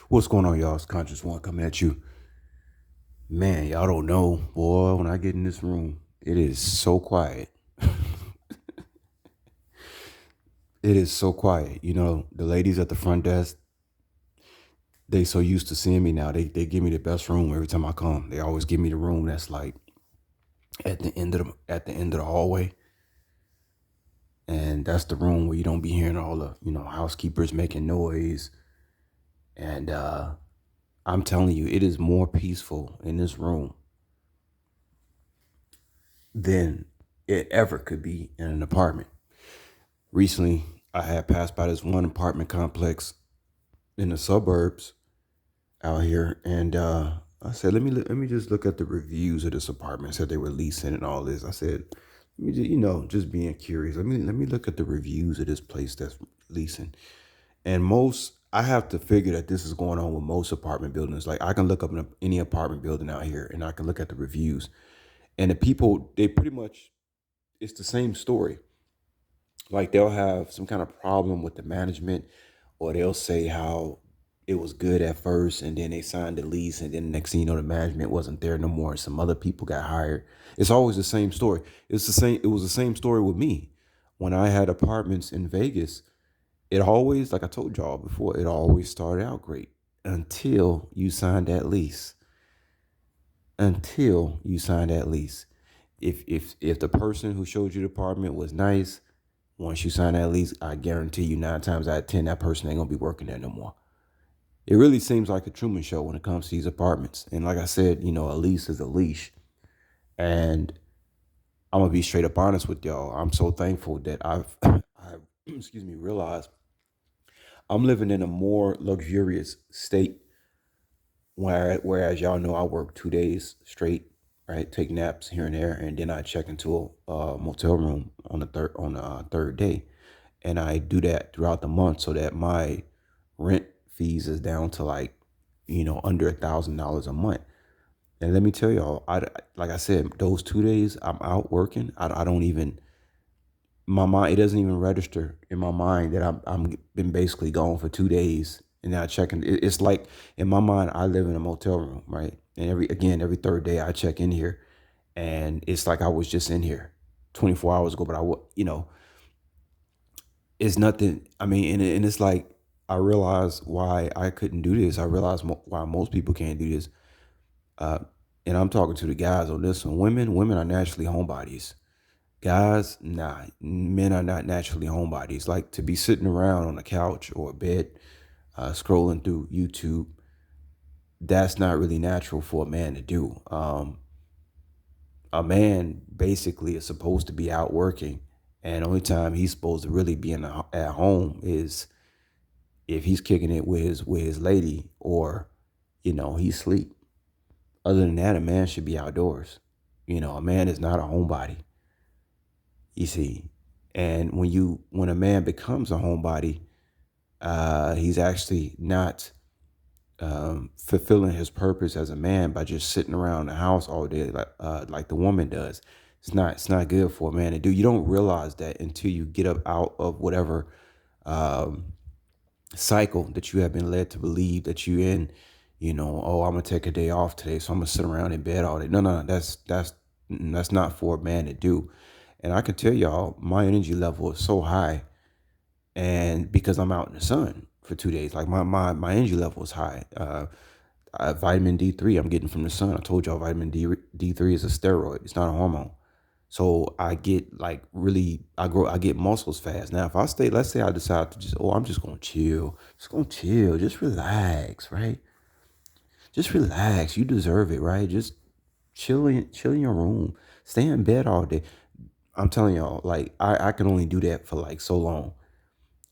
What's going on, y'all? It's Conscious One coming at you. Man, y'all don't know, boy, when I get in this room, it is so quiet. It is so quiet. You know, the ladies at the front desk, they so used to seeing me now. They give me the best room every time I come. They always give me the room that's like at the end of the hallway. And that's the room where you don't be hearing all the, housekeepers making noise. And I'm telling you, it is more peaceful in this room than it ever could be in an apartment. Recently, I had passed by this one apartment complex in the suburbs out here, and I said, let me just look at the reviews of this apartment. It said they were leasing and all this. I said, let me just, just being curious. Let me look at the reviews of this place that's leasing. And most, I have to figure that this is going on with most apartment buildings. Like I can look up in any apartment building out here, and I can look at the reviews, and the people, they pretty much, it's the same story. Like they'll have some kind of problem with the management, or they'll say how it was good at first and then they signed the lease, and then the next thing you know the management wasn't there no more and some other people got hired. It's always the same story. It was the same story with me when I had apartments in Vegas. It always, like I told y'all before, it always started out great until you signed that lease. Until you signed that lease. If the person who showed you the apartment was nice, once you sign that lease, I guarantee you 9 times out of 10 that person ain't gonna be working there no more. It really seems like a Truman Show when it comes to these apartments. And like I said, a lease is a leash. And I'm gonna be straight up honest with y'all. I'm so thankful that I've excuse me, realized I'm living in a more luxurious state. Whereas y'all know I work 2 days straight, right? Take naps here and there, and then I check into a motel room on the third day, and I do that throughout the month so that my rent fees is down to like under $1,000 a month. And let me tell y'all, I like I said, those 2 days I'm out working, I don't even, my mind, it doesn't even register in my mind that I'm been basically gone for 2 days, and then I check in. It's like in my mind I live in a motel room, right? And every third day I check in here, and it's like I was just in here 24 hours ago, but it's nothing. I mean, and it's like I realize why I couldn't do this. I realize why most people can't do this. Uh, and I'm talking to the guys on this one. Women are naturally homebodies. Guys, nah, men are not naturally homebodies. Like to be sitting around on a couch or a bed, scrolling through YouTube, that's not really natural for a man to do. A man basically is supposed to be out working, and the only time he's supposed to really be at home is if he's kicking it with his lady, or he's asleep. Other than that, a man should be outdoors. A man is not a homebody. You see, and when a man becomes a homebody, he's actually not fulfilling his purpose as a man by just sitting around the house all day like the woman does. It's not good for a man to do. You don't realize that until you get up out of whatever um, cycle that you have been led to believe that you in. Oh, I'm gonna take a day off today, so I'm gonna sit around in bed all day. No, no, no, that's not for a man to do. And I can tell y'all, my energy level is so high, and because I'm out in the sun for 2 days, like my energy level is high. Vitamin D3 I'm getting from the sun. I told y'all D3 is a steroid. It's not a hormone. So I get like really, I get muscles fast. Now, if I stay, let's say I decide to I'm just gonna chill, just relax, right? Just relax. You deserve it, right? Just chill in your room, stay in bed all day. I'm telling y'all, like I can only do that for like so long.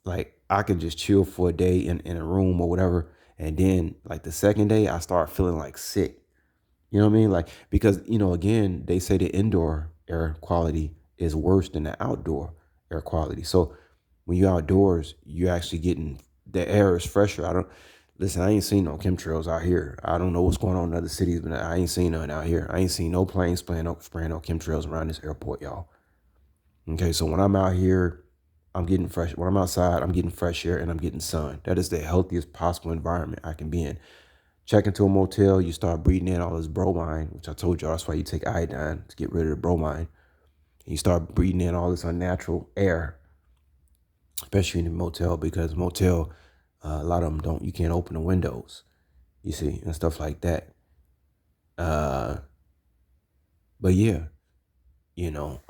Like I can just chill for a day in a room or whatever, and then like the second day I start feeling like sick. You know what I mean? Like because again, they say the indoor air quality is worse than the outdoor air quality. So when you're outdoors, you're actually getting, the air is fresher. I don't listen. I ain't seen no chemtrails out here. I don't know what's going on in other cities, but I ain't seen none out here. I ain't seen no planes spraying no chemtrails around this airport, y'all. Okay, so when I'm out here, I'm getting fresh. When I'm outside, I'm getting fresh air and I'm getting sun. That is the healthiest possible environment I can be in. Check into a motel, you start breathing in all this bromine, which I told you that's why you take iodine to get rid of the bromine. And you start breathing in all this unnatural air, especially in a motel, because motel, a lot of them don't. You can't open the windows, you see, and stuff like that. Uh, but yeah, you know,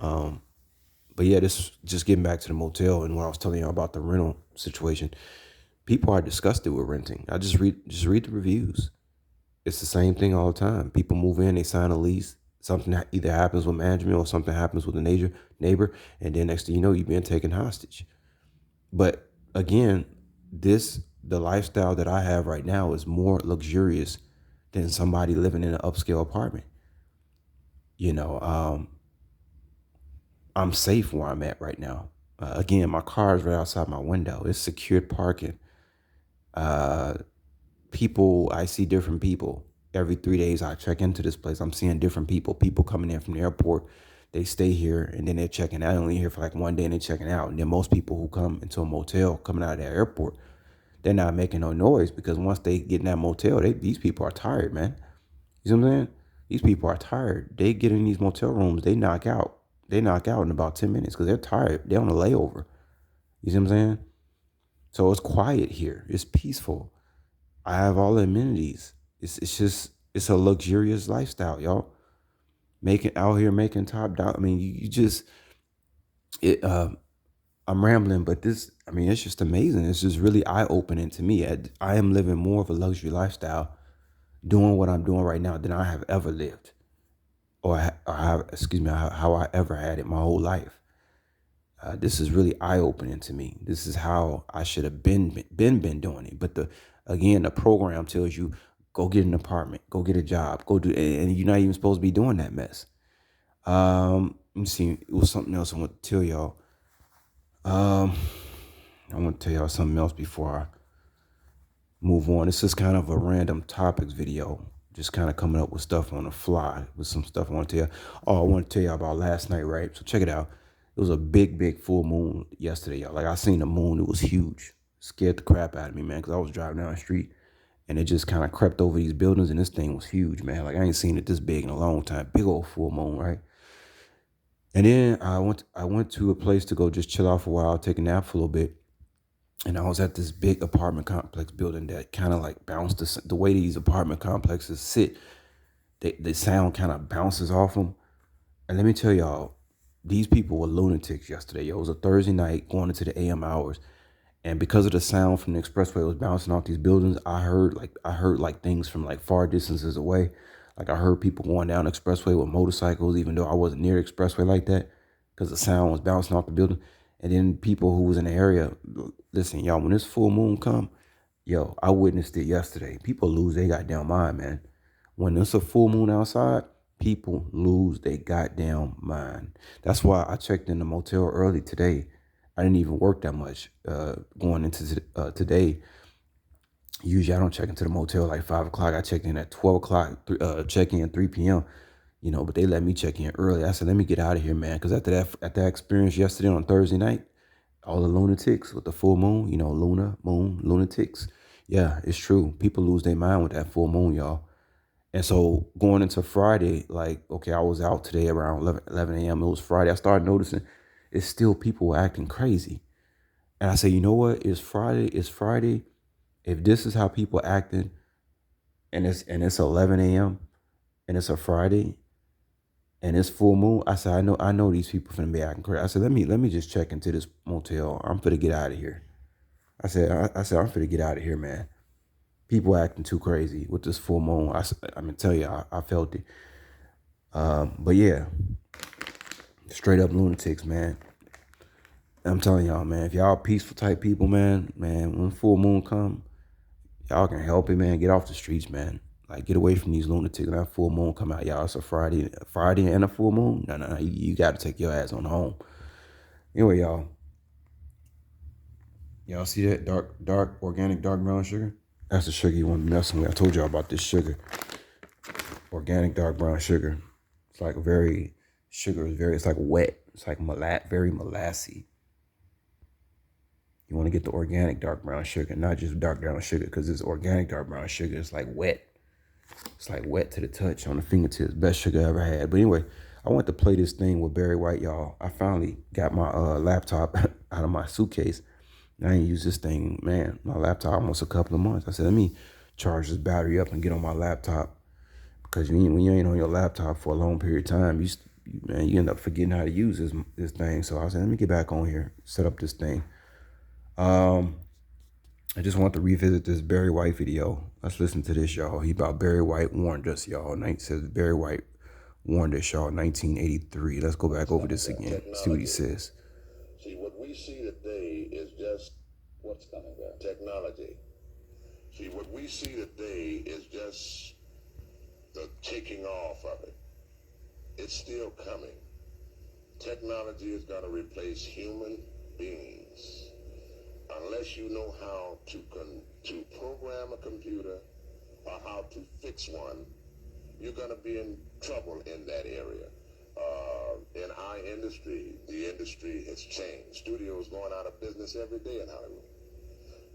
but yeah, this just getting back to the motel and what I was telling you about the rental situation. People are disgusted with renting. I just read the reviews. It's the same thing all the time. People move in, they sign a lease. Something either happens with management or something happens with the neighbor, and then next thing you know, you're being taken hostage. But again, the lifestyle that I have right now is more luxurious than somebody living in an upscale apartment. You know, I'm safe where I'm at right now. Again, my car is right outside my window. It's secured parking. Uh, I see different people. Every 3 days I check into this place. I'm seeing different people. People coming in from the airport. They stay here and then they're checking out. Only here for like one day and they're checking out. And then most people who come into a motel coming out of that airport, they're not making no noise because once they get in that motel, these people are tired, man. You see what I'm saying? These people are tired. They get in these motel rooms, they knock out. They knock out in about 10 minutes because they're tired. They're on a layover. You see what I'm saying? So it's quiet here. It's peaceful. I have all the amenities. It's a luxurious lifestyle, y'all. Making out here making top dollar. I mean, you just it. I'm rambling, but it's just amazing. It's just really eye opening to me. I am living more of a luxury lifestyle, doing what I'm doing right now than I have ever lived, or have, excuse me, how I ever had it my whole life. This is really eye opening to me. This is how I should have been doing it. But the program tells you go get an apartment, go get a job, go do, and you're not even supposed to be doing that mess. Let me see. It was something else I want to tell y'all. Um, I want to tell y'all something else before I move on. This is kind of a random topics video. Just kind of coming up with stuff on the fly with some stuff I want to tell you. Oh, I want to tell you about last night, right? So check it out. It was a big full moon yesterday, y'all. Like I seen the moon, it was huge. Scared the crap out of me, man, because I was driving down the street and it just kind of crept over these buildings and this thing was huge, man. Like I ain't seen it this big in a long time. Big old full moon, right? And then I went to a place to go just chill out for a while, take a nap for a little bit. And I was at this big apartment complex building that kind of like bounced the way these apartment complexes sit. The sound kind of bounces off them. And let me tell y'all, these people were lunatics yesterday. Yo, it was a Thursday night going into the AM hours. And because of the sound from the expressway was bouncing off these buildings, I heard like things from like far distances away. Like I heard people going down the expressway with motorcycles, even though I wasn't near the expressway like that, because the sound was bouncing off the building. And then people who was in the area, listen, y'all, when this full moon come, yo, I witnessed it yesterday. People lose their goddamn mind, man. When it's a full moon outside, people lose their goddamn mind. That's why I checked in the motel early today. I didn't even work that much going into today. Usually I don't check into the motel like 5 o'clock. I check in at 12 o'clock, check in 3 p.m. But they let me check in early. I said, let me get out of here, man. Because after that experience yesterday on Thursday night, all the lunatics with the full moon, Luna, moon, lunatics. Yeah, it's true. People lose their mind with that full moon, y'all. And so going into Friday, like, okay, I was out today around 11 a.m. It was Friday. I started noticing it's still people acting crazy. And I say, you know what? It's Friday. It's Friday. If this is how people acting and it's 11 a.m. and it's a Friday and it's full moon, I said, I know these people finna be acting crazy. I said, let me just check into this motel. I'm finna get out of here. I said, I'm finna get out of here, man. People acting too crazy with this full moon. I'm gonna tell you, I felt it. But yeah, straight up lunatics, man. I'm telling y'all, man, if y'all peaceful type people, man, when full moon come, y'all can help it, man. Get off the streets, man. Like get away from these lunatics. When that full moon come out, y'all. It's a Friday and a full moon. No. You got to take your ass on home. Anyway, y'all see that dark organic dark brown sugar? That's the sugar you want to be messing with. I told y'all about this sugar, organic dark brown sugar. It's like very sugar is very. It's like wet. It's like very molassy. You want to get the organic dark brown sugar, not just dark brown sugar, because this organic dark brown sugar is like wet. It's like wet to the touch on the fingertips. Best sugar I ever had. But anyway, I want to play this thing with Barry White, y'all. I finally got my laptop out of my suitcase. I ain't used this thing, man, my laptop almost a couple of months. I said, let me charge this battery up and get on my laptop. Because when you ain't on your laptop for a long period of time, you end up forgetting how to use this thing. So I said, let me get back on here, set up this thing. I just want to revisit this Barry White video. Let's listen to this, y'all. He about Barry White warned us, y'all. It says Barry White warned us, y'all, 1983. Let's go back over this again. See what he says. See, what we see today is just what's coming back. Technology. See, what we see today is just the taking off of it. It's still coming. Technology is going to replace human beings. Unless you know how to program a computer or how to fix one, you're going to be in trouble in that area. In our industry, the industry has changed. Studios going out of business every day in Hollywood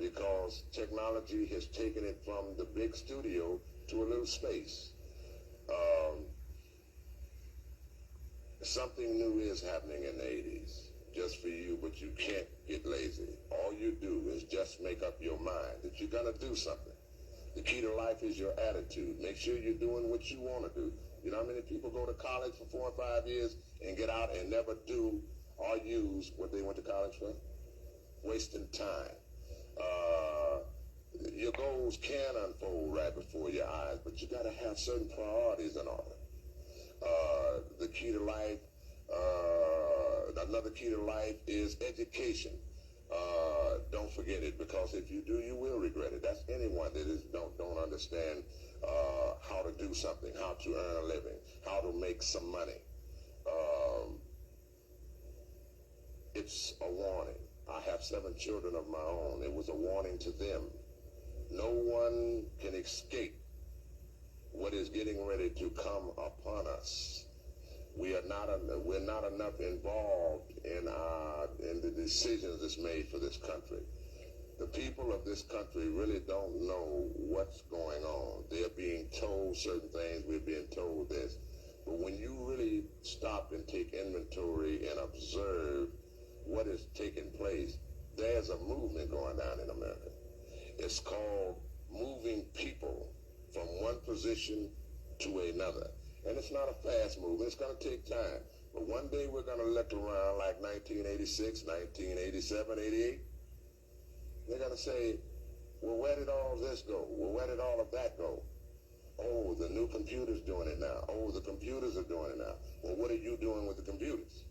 because technology has taken it from the big studio to a little space. Something new is happening in the 80s just for you, but you can't get lazy. All you do is just make up your mind that you're going to do something. The key to life is your attitude. Make sure you're doing what you want to do. You know how many people go to college for 4 or 5 years and get out and never do or use what they went to college for? Wasting time. Your goals can unfold right before your eyes, but you got to have certain priorities in order. The key to life, another key to life is education. Don't forget it, because if you do, you will regret it. That's anyone that don't understand how to do something, how to earn a living, how to make some money. It's a warning. I have 7 children of my own. It was a warning to them. No one can escape what is getting ready to come upon us. We're not enough involved in the decisions that's made for this country. The people of this country really don't know what's going on. They're being told certain things. We're being told this. But when you really stop and take inventory and observe what is taking place, there's a movement going down in America. It's called moving people from one position to another. And it's not a fast move. It's going to take time. But one day we're going to look around like 1986, 1987, 88. They're going to say, well, where did all this go? Well, where did all of that go? Oh, the new computer's doing it now. Oh, the computers are doing it now. Well, what are you doing with the computers?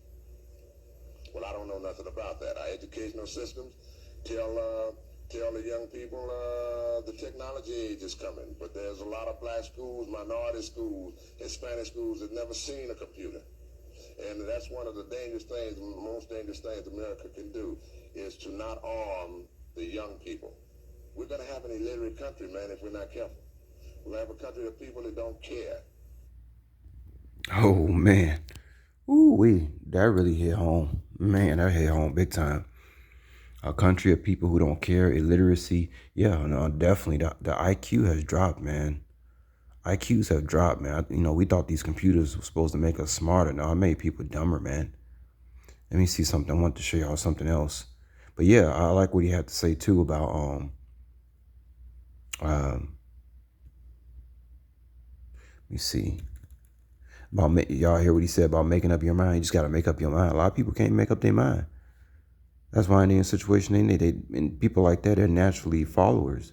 Well, I don't know nothing about that. Our educational systems tell the young people the technology age is coming. But there's a lot of black schools, minority schools, Hispanic schools that never seen a computer. And that's one of the most dangerous things America can do, is to not arm the young people. We're going to have an illiterate country, man, if we're not careful. We'll have a country of people that don't care. Oh, man. Ooh, that really hit home. Man, that hit home big time. A country of people who don't care, illiteracy. Yeah, no, definitely. The IQ has dropped, man. IQs have dropped, man. We thought these computers were supposed to make us smarter. No, it made people dumber, man. Let me see something. I want to show y'all something else. But yeah, I like what he had to say too about let me see. Y'all hear what he said about making up your mind? You just got to make up your mind. A lot of people can't make up their mind. That's why they're in a situation and people like that are naturally followers.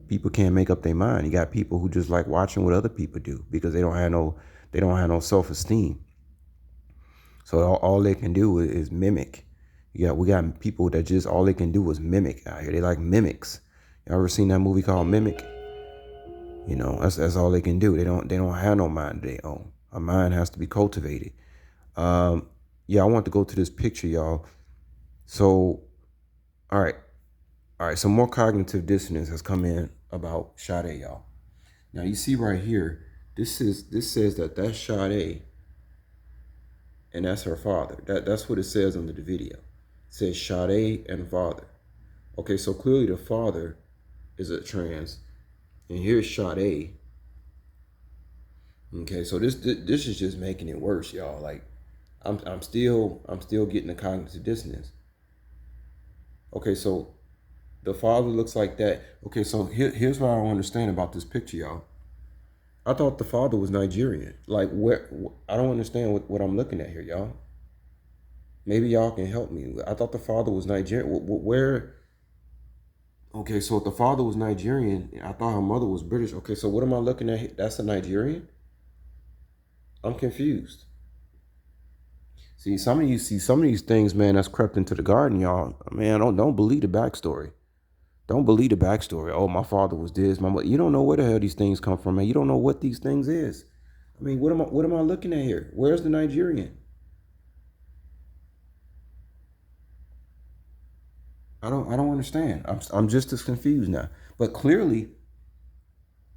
People can't make up their mind. You got people who just like watching what other people do because they don't have no self-esteem. So all they can do is mimic. We got people that just all they can do is mimic out here. They like mimics. You ever seen that movie called Mimic? That's all they can do. They don't have no mind of their own. A mind has to be cultivated. I want to go to this picture, y'all. So, all right. Some more cognitive dissonance has come in about Sade, y'all. Now you see right here, this says that's Sade, and that's her father. That's what it says under the video. says Sade and father. Okay, so clearly the father is a trans, and here's Sade. Okay, so this is just making it worse, y'all. Like, I'm still getting the cognitive dissonance. Okay, so the father looks like that. Okay, so here's what I don't understand about this picture, y'all. I thought the father was Nigerian. Like, where? I don't understand what I'm looking at here, y'all. Maybe y'all can help me. I thought the father was Nigerian. Where? Okay, so if the father was Nigerian, I thought her mother was British. Okay, so what am I looking at? That's a Nigerian? I'm confused. Some of these things, man, that's crept into the garden, y'all. Man, don't believe the backstory. Don't believe the backstory. Oh, my father was this. My mother. You don't know where the hell these things come from, man. You don't know what these things is. I mean, what am I looking at here? Where's the Nigerian? I don't understand. I'm just as confused now. But clearly,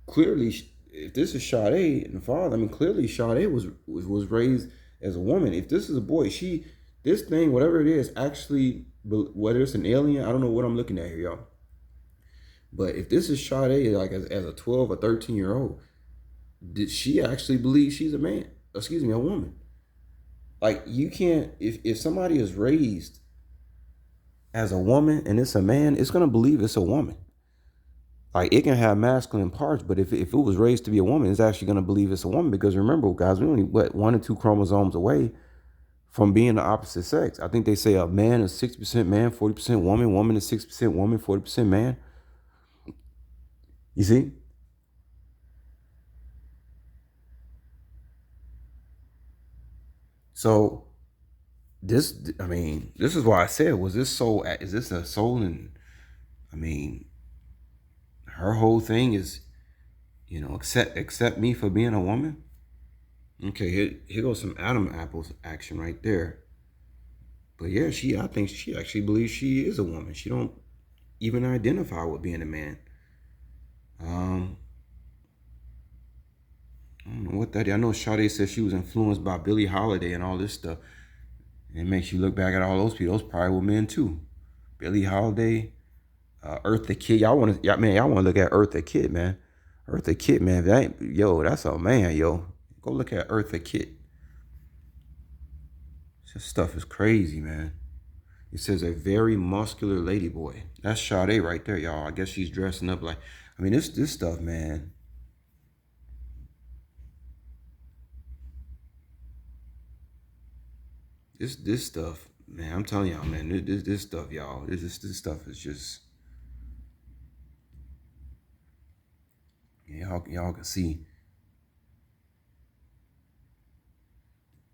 if this is Sade and the father, I mean, clearly Sade was raised as a woman. If this is a boy, this thing, whatever it is, actually, whether it's an alien, I don't know what I'm looking at here, y'all. But if this is Sade, like as a 12 or 13-year-old, did she actually believe she's a man? Excuse me, a woman. Like, you can't, if somebody is raised as a woman and it's a man, it's gonna believe it's a woman. Like, it can have masculine parts, but if it was raised to be a woman, it's actually gonna believe it's a woman, because remember, guys, we only what 1 or 2 chromosomes away from being the opposite sex. I think they say a man is 60% man, 40% woman. Woman is 60% woman, 40% man. You see? So I mean, this is why I said, was this soul? Is this a soul? And I mean, her whole thing is, accept me for being a woman. Okay, here goes some Adam apples action right there. But yeah, I think she actually believes she is a woman. She don't even identify with being a man. Um, I don't know what that is. I know Sade said she was influenced by Billie Holiday and all this stuff. And it makes you look back at all those people. Those probably were men too. Billie Holiday, Eartha Kitt. Y'all want to look at Eartha Kitt, man. Eartha Kitt, man. That's a man, yo. Go look at Eartha Kitt. This stuff is crazy, man. It says a very muscular lady boy. That's Sade right there, y'all. I guess she's dressing up like. I mean, this stuff, man. This stuff, man. I'm telling y'all, man. This stuff, y'all. This stuff is just. Y'all can see.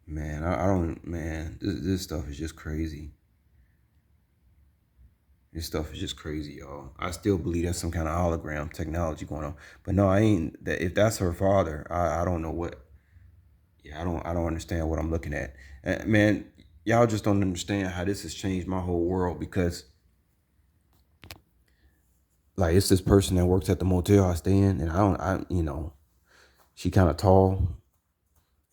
Man, I don't. Man, this stuff is just crazy. This stuff is just crazy, y'all. I still believe that's some kind of hologram technology going on. But no, I ain't. That if that's her father, I don't know what. Yeah, I don't understand what I'm looking at. Man, y'all just don't understand how this has changed my whole world, because like, it's this person that works at the motel I stay in, and she kind of tall,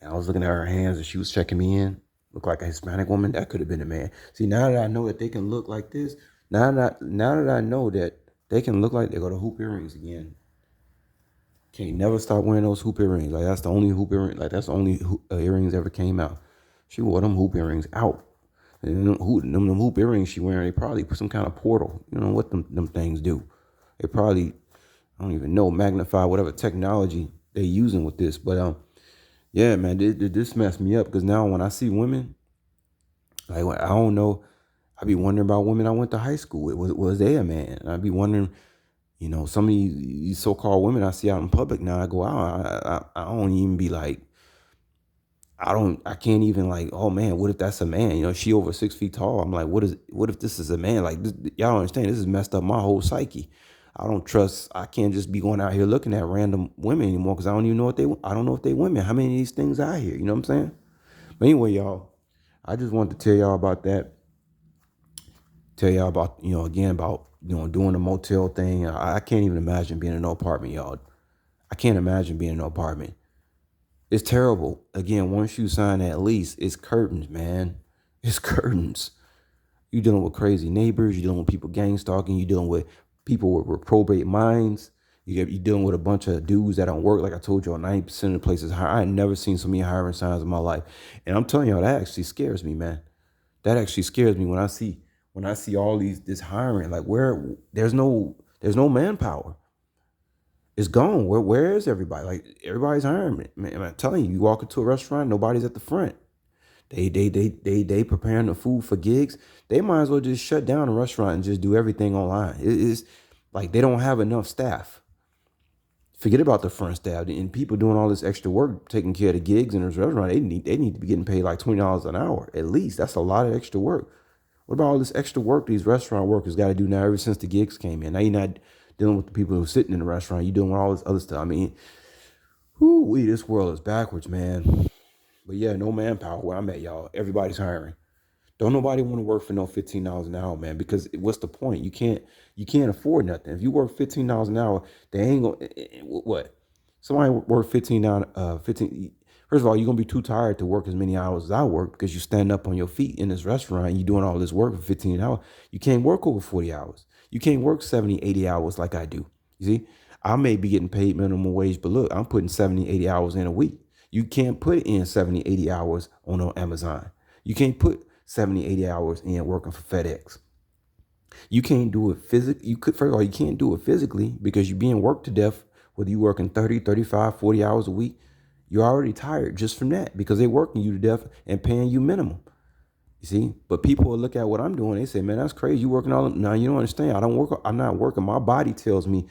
and I was looking at her hands and she was checking me in. Looked like a Hispanic woman. That could have been a man. See, now that I know that they can look like this, now that I know that they can look like, they go to hoop earrings again. Can't never stop wearing those hoop earrings. Like, that's the only hoop earring. Like, that's the only earrings ever came out. She wore them hoop earrings out. And them hoop earrings she wearing, they probably put some kind of portal. You know what them things do? They probably, I don't even know, magnify whatever technology they using with this. But yeah, man, this messed me up, because now when I see women, like, I don't know, I be wondering about women I went to high school with. Was they a man? And I be wondering, some of these so-called women I see out in public now. I go out, I don't even be like, I can't even, like, oh man, what if that's a man? She over 6 feet tall. I'm like, what if this is a man? Like, y'all don't understand. This has messed up my whole psyche. I can't just be going out here looking at random women anymore, because I don't even know I don't know if they women. How many of these things out here? You know what I'm saying? But anyway, y'all, I just wanted to tell y'all about that. Tell y'all about, again, about, doing the motel thing. I can't even imagine being in no apartment, y'all. I can't imagine being in no apartment. It's terrible. Again, once you sign that lease, it's curtains, man. It's curtains. You're dealing with crazy neighbors. You're dealing with people gang stalking. You're dealing with people with reprobate minds. You're dealing with a bunch of dudes that don't work. Like I told you, 90% of the places I ain't never seen so many hiring signs in my life. And I'm telling y'all, that actually scares me, man. That actually scares me when I see all this hiring. Like where there's no manpower. It's gone. Where is everybody? Like everybody's hiring. Man, I'm telling you, you walk into a restaurant, nobody's at the front. They preparing the food for gigs. They might as well just shut down the restaurant and just do everything online. It's like they don't have enough staff. Forget about the front staff and people doing all this extra work, taking care of the gigs in this restaurant. They need to be getting paid like $20 an hour at least. That's a lot of extra work. What about all this extra work these restaurant workers got to do now ever since the gigs came in? Now you're not dealing with the people who are sitting in the restaurant. You're doing all this other stuff. I mean, this world is backwards, man. But yeah, no manpower where I'm at, y'all. Everybody's hiring. Don't nobody want to work for no $15 an hour, man. Because what's the point? You can't afford nothing. If you work $15 an hour, they ain't gonna what? Somebody work 15 down 15. First of all, you're gonna be too tired to work as many hours as I work because you stand up on your feet in this restaurant and you're doing all this work for 15 hours. You can't work over 40 hours. You can't work 70, 80 hours like I do. You see, I may be getting paid minimum wage, but look, I'm putting 70, 80 hours in a week. You can't put in 70, 80 hours on Amazon. You can't put 70, 80 hours in working for FedEx. You can't do it physically. First of all, you can't do it physically because you're being worked to death, whether you're working 30, 35, 40 hours a week. You're already tired just from that because they're working you to death and paying you minimum. You see, but people will look at what I'm doing. They say, man, that's crazy. You working all, now you don't understand. I don't work. I'm not working. My body tells me,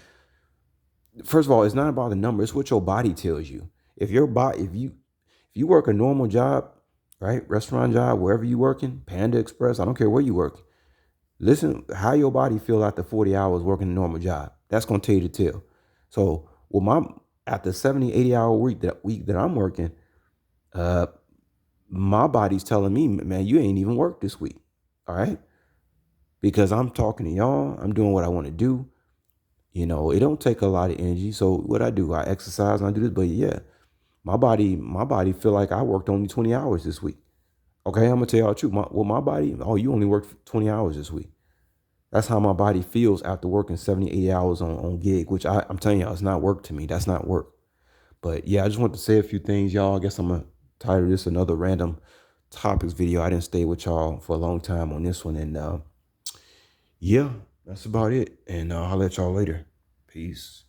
first of all, it's not about the number. It's what your body tells you. If you work a normal job, right? Restaurant job, wherever you working, Panda Express, I don't care where you work. Listen, how your body feel after 40 hours working a normal job. That's gonna tell you the tell. So after 70, 80 hour week that I'm working, uh, my body's telling me, man, you ain't even worked this week. All right. Because I'm talking to y'all, I'm doing what I want to do. It don't take a lot of energy. So what I do, I exercise and I do this, but yeah, my body feel like I worked only 20 hours this week. Okay, I'm gonna tell y'all the truth. My body, oh, you only worked 20 hours this week. That's how my body feels after working 70, 80 hours on gig, which I'm telling y'all, it's not work to me. That's not work. But yeah, I just want to say a few things, y'all. I guess I'm gonna title this another random topics video. I didn't stay with y'all for a long time on this one. And yeah, that's about it. And I'll let y'all later. Peace.